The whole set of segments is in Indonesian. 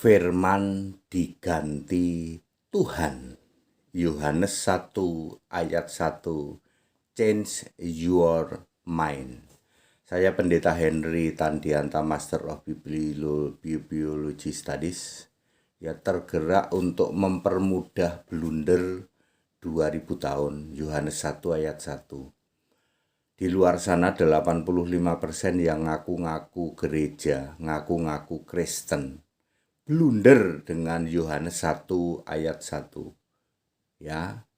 Firman diganti Tuhan. Yohanes 1 ayat 1. Change your mind. Saya Pendeta Henry Tandianta, Master of Biology Studies. Ya, tergerak untuk mempermudah blunder 2000 tahun. Yohanes 1 ayat 1. Di luar sana 85% yang ngaku-ngaku gereja, ngaku-ngaku Kristen, blunder dengan Yohanes 1 ayat 1. Ya,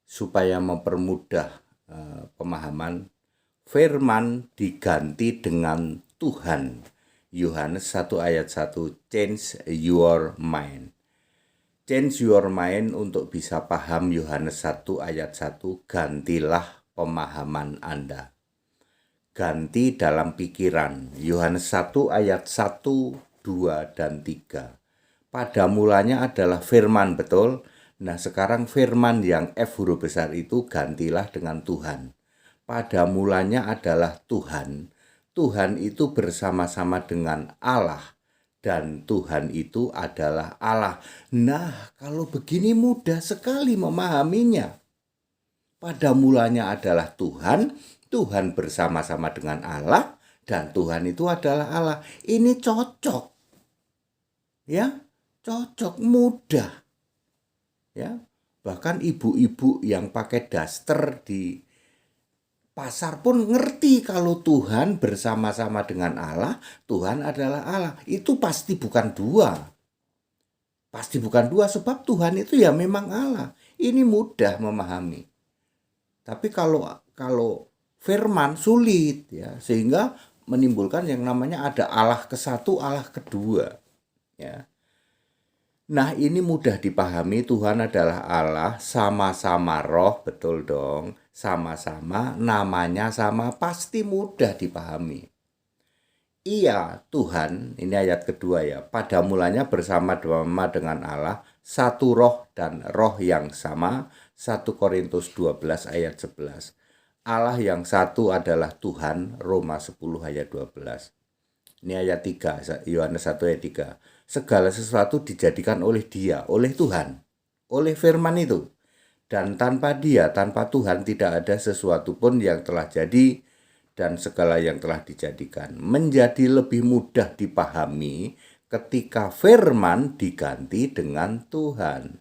supaya mempermudah pemahaman, firman diganti dengan Tuhan. Yohanes 1 ayat 1, change your mind. Change your mind untuk bisa paham Yohanes 1 ayat 1, gantilah pemahaman Anda. Ganti dalam pikiran. Yohanes 1 ayat 1, 2, dan 3. Pada mulanya adalah firman, betul? Nah, sekarang firman yang F huruf besar itu gantilah dengan Tuhan. Pada mulanya adalah Tuhan. Tuhan itu bersama-sama dengan Allah. Dan Tuhan itu adalah Allah. Nah, kalau begini mudah sekali memahaminya. Pada mulanya adalah Tuhan. Tuhan bersama-sama dengan Allah. Dan Tuhan itu adalah Allah. Ini cocok. Ya, cocok, mudah. Ya, bahkan ibu-ibu yang pakai daster di pasar pun ngerti kalau Tuhan bersama-sama dengan Allah, Tuhan adalah Allah. Itu pasti bukan dua. Pasti bukan dua, sebab Tuhan itu ya memang Allah. Ini mudah memahami. Tapi kalau firman sulit, ya, sehingga menimbulkan yang namanya ada Allah ke-1, Allah kedua. Ya. Nah, ini mudah dipahami. Tuhan adalah Allah, sama-sama roh, betul dong. Sama-sama, namanya sama, pasti mudah dipahami. Iya, Tuhan, ini ayat kedua ya. Pada mulanya bersama dengan Allah, satu roh dan roh yang sama. 1 Korintus 12 ayat 11. Allah yang satu adalah Tuhan, Roma 10 ayat 12. Ini ayat 3, Yohanes 1 ayat 3. Segala sesuatu dijadikan oleh Dia, oleh Tuhan, oleh firman itu. Dan tanpa Dia, tanpa Tuhan tidak ada sesuatu pun yang telah jadi dan segala yang telah dijadikan. Menjadi lebih mudah dipahami ketika firman diganti dengan Tuhan.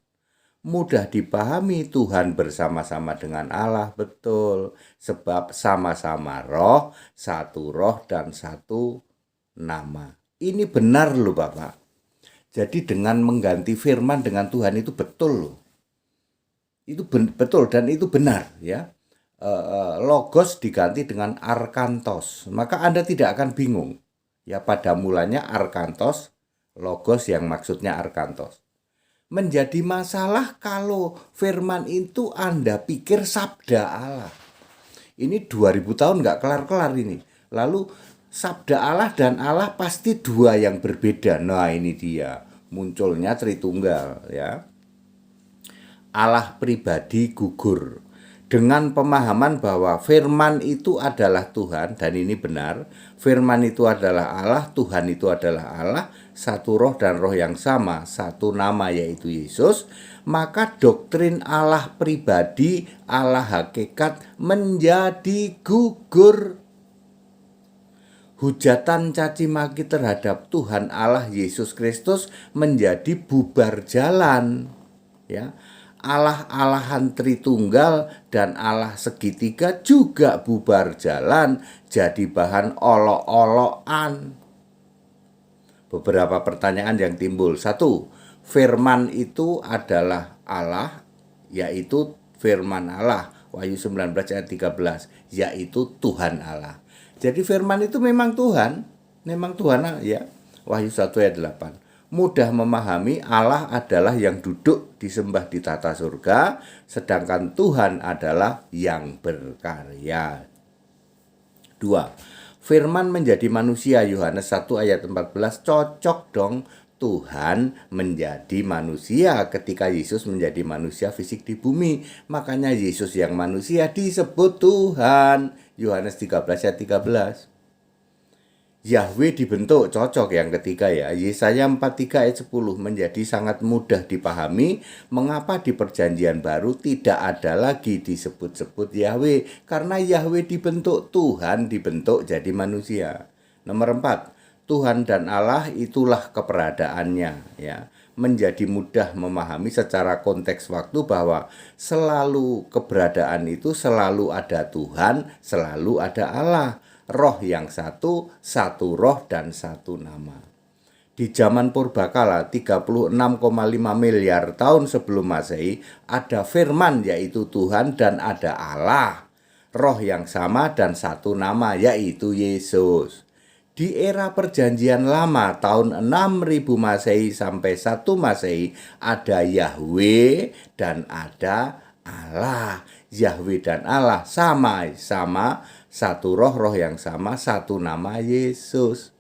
Mudah dipahami, Tuhan bersama-sama dengan Allah, betul. Sebab sama-sama roh, satu roh dan satu nama. Ini benar loh Bapak. Jadi dengan mengganti firman dengan Tuhan itu betul loh. Itu betul dan itu benar ya. Logos diganti dengan arkantos. Maka Anda tidak akan bingung. Ya, pada mulanya arkantos, logos yang maksudnya arkantos. Menjadi masalah kalau firman itu Anda pikir sabda Allah. Ini 2000 tahun nggak kelar-kelar ini. Lalu sabda Allah dan Allah pasti dua yang berbeda. Nah, ini dia munculnya Tritunggal ya. Allah pribadi gugur. Dengan pemahaman bahwa firman itu adalah Tuhan, dan ini benar, firman itu adalah Allah, Tuhan itu adalah Allah, satu roh dan roh yang sama, satu nama yaitu Yesus, maka doktrin Allah pribadi, Allah hakikat menjadi gugur. Hujatan caci maki terhadap Tuhan Allah Yesus Kristus menjadi bubar jalan. Ya. Allah-Allahan Tritunggal dan Allah segitiga juga bubar jalan, jadi bahan olok-olokan. Beberapa pertanyaan yang timbul. 1. Firman itu adalah Allah, yaitu firman Allah. Wahyu 19 ayat 13, yaitu Tuhan Allah. Jadi firman itu memang Tuhan ya. Wahyu 1 ayat 8. Mudah memahami, Allah adalah yang duduk disembah di tata surga, sedangkan Tuhan adalah yang berkarya. 2. Firman menjadi manusia, Yohanes 1 ayat 14, cocok dong. Tuhan menjadi manusia ketika Yesus menjadi manusia fisik di bumi. Makanya Yesus yang manusia disebut Tuhan. Yohanes 13 ayat 13. Yahweh dibentuk, cocok yang ketiga ya. Yesaya 43 ayat 10 menjadi sangat mudah dipahami mengapa di perjanjian baru tidak ada lagi disebut-sebut Yahweh. Karena Yahweh dibentuk, Tuhan dibentuk jadi manusia. Nomor 4, Tuhan dan Allah itulah keberadaannya ya. Menjadi mudah memahami secara konteks waktu bahwa selalu keberadaan itu selalu ada Tuhan, selalu ada Allah. Roh yang satu, satu roh dan satu nama. Di zaman purbakala 36,5 miliar tahun sebelum Masehi ada firman yaitu Tuhan dan ada Allah. Roh yang sama dan satu nama yaitu Yesus. Di era perjanjian lama tahun 6000 Masehi sampai 1 Masehi ada Yahweh dan ada Allah. Yahweh dan Allah sama-sama satu roh yang sama, satu nama Yesus.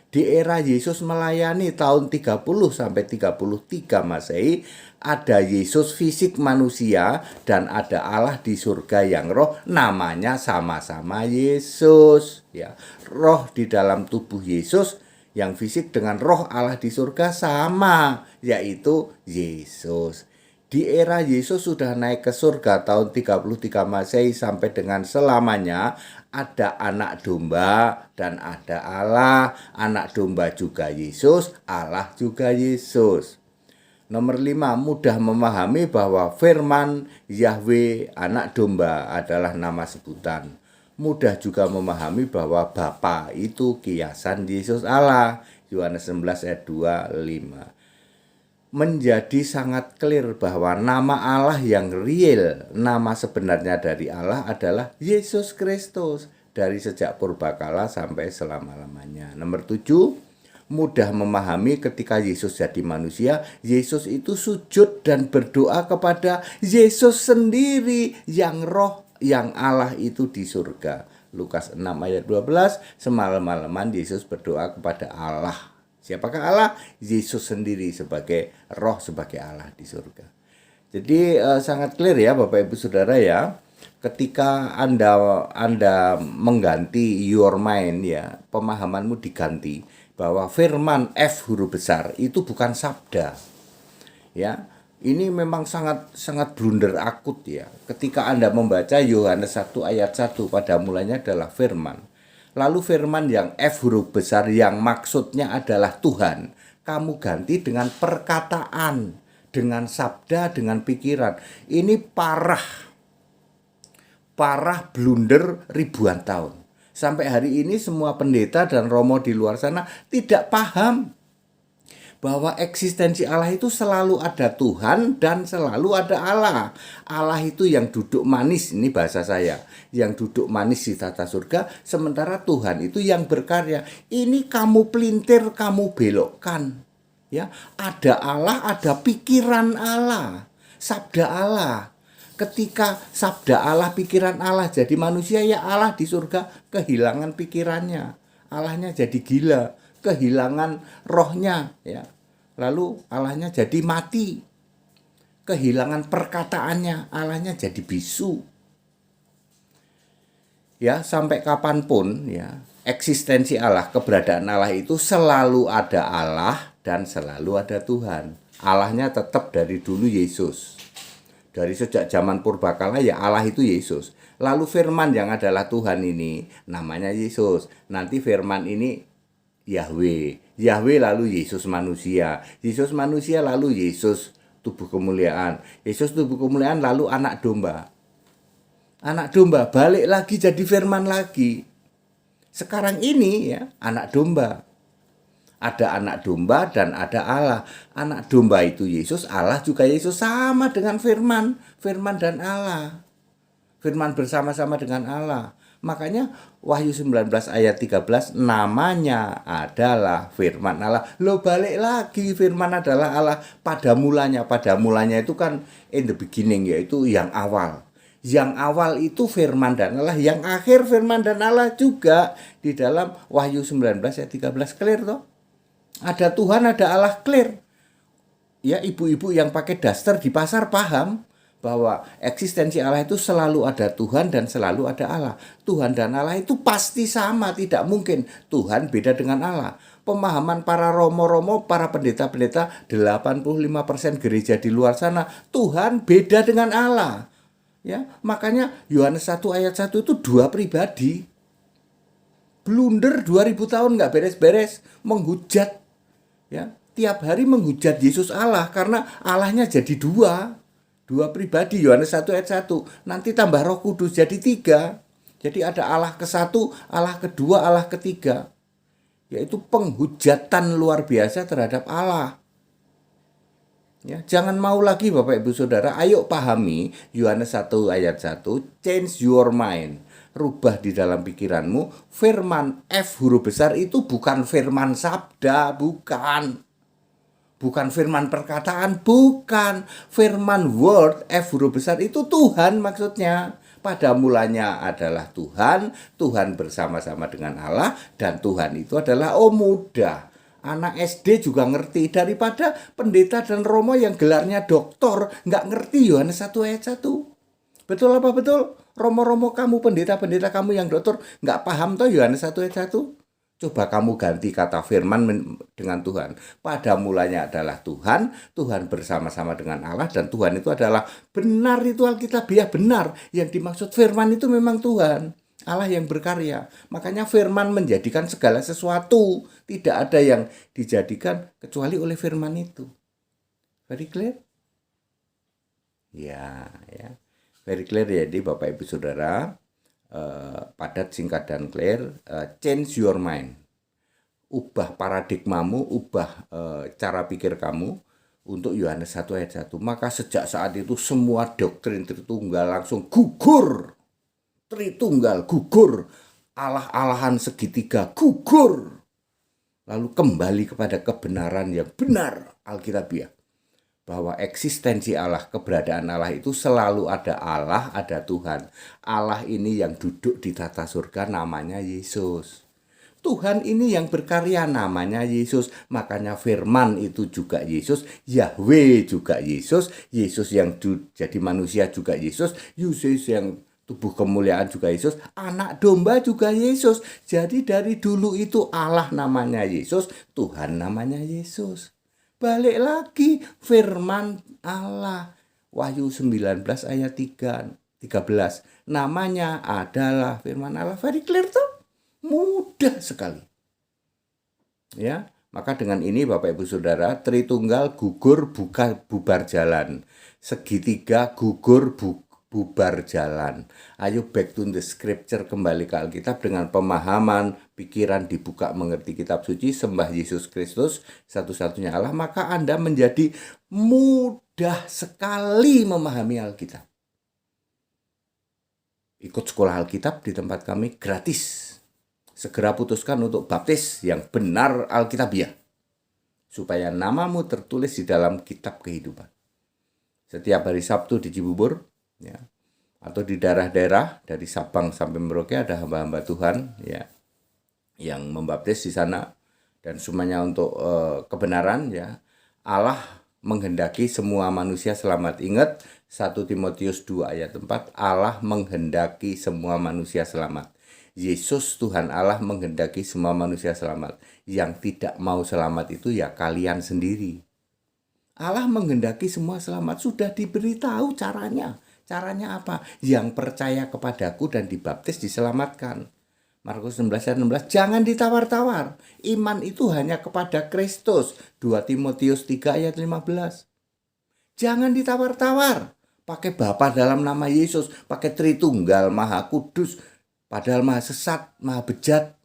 Di era Yesus melayani tahun 30 sampai 33 Masehi ada Yesus fisik manusia dan ada Allah di surga yang roh, namanya sama-sama Yesus ya. Roh di dalam tubuh Yesus yang fisik dengan roh Allah di surga sama, yaitu Yesus. Di era Yesus sudah naik ke surga tahun 33 Masehi sampai dengan selamanya ada anak domba dan ada Allah. Anak domba juga Yesus, Allah juga Yesus. Nomor 5, mudah memahami bahwa firman Yahweh anak domba adalah nama sebutan. Mudah juga memahami bahwa Bapa itu kiasan Yesus Allah. Yohanes 16 ayat 25. Menjadi sangat clear bahwa nama Allah yang real, nama sebenarnya dari Allah adalah Yesus Kristus dari sejak purbakala sampai selama-lamanya. Nomor 7, mudah memahami ketika Yesus jadi manusia, Yesus itu sujud dan berdoa kepada Yesus sendiri yang roh, yang Allah itu di surga. Lukas 6 ayat 12, semalam-malaman Yesus berdoa kepada Allah. Siapakah Allah? Yesus sendiri sebagai roh, sebagai Allah di surga. Jadi sangat clear ya Bapak Ibu Saudara ya. Ketika Anda mengganti your mind ya, pemahamanmu diganti bahwa firman F huruf besar itu bukan sabda. Ya. Ini memang sangat blunder akut ya. Ketika Anda membaca Yohanes 1 ayat 1 pada mulanya adalah firman. Lalu firman yang F huruf besar yang maksudnya adalah Tuhan, kamu ganti dengan perkataan, dengan sabda, dengan pikiran. Ini parah blunder ribuan tahun. Sampai hari ini semua pendeta dan romo di luar sana tidak paham bahwa eksistensi Allah itu selalu ada Tuhan dan selalu ada Allah. Allah itu yang duduk manis, ini bahasa saya, yang duduk manis di tata surga, sementara Tuhan itu yang berkarya. Ini kamu pelintir, kamu belokkan. Ya, ada Allah, ada pikiran Allah, sabda Allah. Ketika sabda Allah, pikiran Allah jadi manusia, ya Allah di surga kehilangan pikirannya. Allahnya jadi gila, kehilangan rohnya ya. Lalu Allahnya jadi mati, kehilangan perkataannya, Allahnya jadi bisu. Ya, sampai kapanpun ya, eksistensi Allah, keberadaan Allah itu selalu ada Allah dan selalu ada Tuhan. Allahnya tetap dari dulu Yesus. Dari sejak zaman purbakala ya Allah itu Yesus. Lalu firman yang adalah Tuhan ini namanya Yesus. Nanti firman ini Yahweh. Yahweh lalu Yesus manusia. Yesus manusia lalu Yesus tubuh kemuliaan. Yesus tubuh kemuliaan lalu anak domba. Anak domba balik lagi jadi firman lagi. Sekarang ini ya anak domba. Ada anak domba dan ada Allah. Anak domba itu Yesus, Allah juga Yesus, sama dengan firman. Firman dan Allah. Firman bersama-sama dengan Allah. Makanya Wahyu 19 ayat 13 namanya adalah firman Allah. Lo balik lagi, firman adalah Allah pada mulanya. Pada mulanya itu kan in the beginning, yaitu yang awal. Yang awal itu firman dan Allah, yang akhir firman dan Allah juga. Di dalam Wahyu 19 ayat 13 clear toh. Ada Tuhan, ada Allah, clear. Ya, ibu-ibu yang pakai daster di pasar paham bahwa eksistensi Allah itu selalu ada Tuhan dan selalu ada Allah. Tuhan dan Allah itu pasti sama, tidak mungkin Tuhan beda dengan Allah. Pemahaman para romo-romo, para pendeta-pendeta, 85% gereja di luar sana, Tuhan beda dengan Allah. Ya, makanya Yohanes 1 ayat 1 itu dua pribadi. Blunder 2000 tahun nggak beres-beres, menghujat. Ya, tiap hari menghujat Yesus Allah karena Allahnya jadi dua pribadi. Yohanes 1 ayat 1. Nanti tambah Roh Kudus jadi 3. Jadi ada Allah ke-1, Allah kedua, Allah ketiga. Yaitu penghujatan luar biasa terhadap Allah. Ya, jangan mau lagi Bapak Ibu Saudara, ayo pahami Yohanes 1 ayat 1, change your mind. Rubah di dalam pikiranmu. Firman F huruf besar itu bukan firman sabda, bukan. Bukan firman perkataan, bukan. Firman word, F huruf besar itu Tuhan maksudnya. Pada mulanya adalah Tuhan, Tuhan bersama-sama dengan Allah, dan Tuhan itu adalah muda. Anak SD juga ngerti, daripada pendeta dan romo yang gelarnya doktor, nggak ngerti Yohanes 1 ayat 1. Betul apa betul? Romo-romo kamu, pendeta-pendeta kamu yang doktor, nggak paham toh Yohanes 1 ayat 1? Coba kamu ganti kata firman dengan Tuhan. Pada mulanya adalah Tuhan, Tuhan bersama-sama dengan Allah, dan Tuhan itu adalah benar, itu Alkitabiah benar. Yang dimaksud firman itu memang Tuhan, Allah yang berkarya. Makanya firman menjadikan segala sesuatu. Tidak ada yang dijadikan kecuali oleh firman itu. Very clear? Ya. Very clear ya, jadi Bapak Ibu Saudara. Padat, singkat, dan clear. Change your mind. Ubah paradigmamu, ubah cara pikir kamu untuk Yohanes 1 ayat 1. Maka sejak saat itu semua doktrin Tritunggal langsung gugur. Tritunggal gugur. Allah-alahan segitiga gugur. Lalu kembali kepada kebenaran yang benar Alkitabiah. Bahwa eksistensi Allah, keberadaan Allah itu selalu ada Allah, ada Tuhan. Allah ini yang duduk di tata surga namanya Yesus. Tuhan ini yang berkarya namanya Yesus. Makanya firman itu juga Yesus, Yahweh juga Yesus, Yesus yang jadi manusia juga Yesus, Yesus yang tubuh kemuliaan juga Yesus, anak domba juga Yesus. Jadi dari dulu itu Allah namanya Yesus, Tuhan namanya Yesus. Balik lagi firman Allah. Wahyu 19 ayat 13. Namanya adalah firman Allah. Very clear tuh. Mudah sekali. Ya, maka dengan ini Bapak Ibu Saudara, Tritunggal gugur bubar jalan. Segitiga gugur bubar jalan. Ayo back to the scripture, kembali ke Alkitab dengan pemahaman, pikiran dibuka mengerti kitab suci, sembah Yesus Kristus satu-satunya Allah, maka Anda menjadi mudah sekali memahami Alkitab. Ikut sekolah Alkitab di tempat kami gratis. Segera putuskan untuk baptis yang benar Alkitabiah, supaya namamu tertulis di dalam kitab kehidupan. Setiap hari Sabtu di Cibubur, ya, atau di daerah-daerah dari Sabang sampai Merauke ada hamba-hamba Tuhan, ya, yang membaptis di sana, dan semuanya untuk kebenaran, ya. Allah menghendaki semua manusia selamat. Ingat 1 Timotius 2 ayat 4, Allah menghendaki semua manusia selamat. Yesus Tuhan Allah menghendaki semua manusia selamat. Yang tidak mau selamat itu ya kalian sendiri. Allah menghendaki semua selamat, sudah diberitahu caranya. Caranya apa? Yang percaya kepadaku dan dibaptis diselamatkan. Markus 16 ayat 16, jangan ditawar-tawar. Iman itu hanya kepada Kristus. 2 Timotius 3 ayat 15. Jangan ditawar-tawar. Pakai Bapa dalam nama Yesus, pakai Tritunggal Maha Kudus, padahal maha sesat, maha bejat.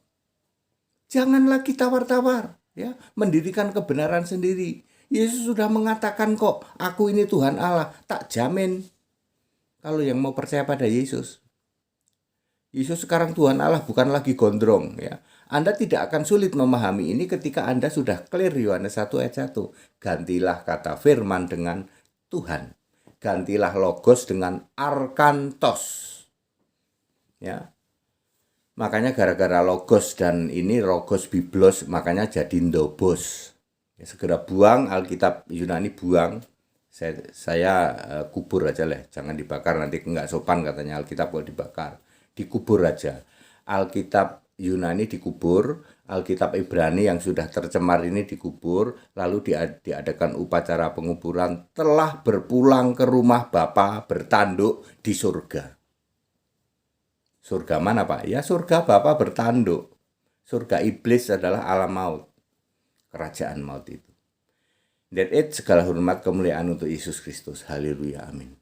Jangan lagi tawar-tawar, ya, mendirikan kebenaran sendiri. Yesus sudah mengatakan kok, aku ini Tuhan Allah. Tak jamin kalau yang mau percaya pada Yesus. Yesus sekarang Tuhan Allah, bukan lagi gondrong, ya. Anda tidak akan sulit memahami ini ketika Anda sudah clear Yohanes 1 ayat 1. Gantilah kata firman dengan Tuhan. Gantilah logos dengan arkantos. Ya. Makanya gara-gara logos dan ini logos biblos, makanya jadi ndobos. Ya, segera buang Alkitab Yunani, buang. Saya kubur aja lah, jangan dibakar, nanti nggak sopan katanya Alkitab kalau dibakar. Dikubur aja. Alkitab Yunani dikubur, Alkitab Ibrani yang sudah tercemar ini dikubur, lalu diadakan upacara penguburan, telah berpulang ke rumah Bapa bertanduk di surga. Surga mana Pak? Ya surga Bapa bertanduk. Surga iblis adalah alam maut, kerajaan maut itu. That it, segala hormat kemuliaan untuk Yesus Kristus. Haleluya, amin.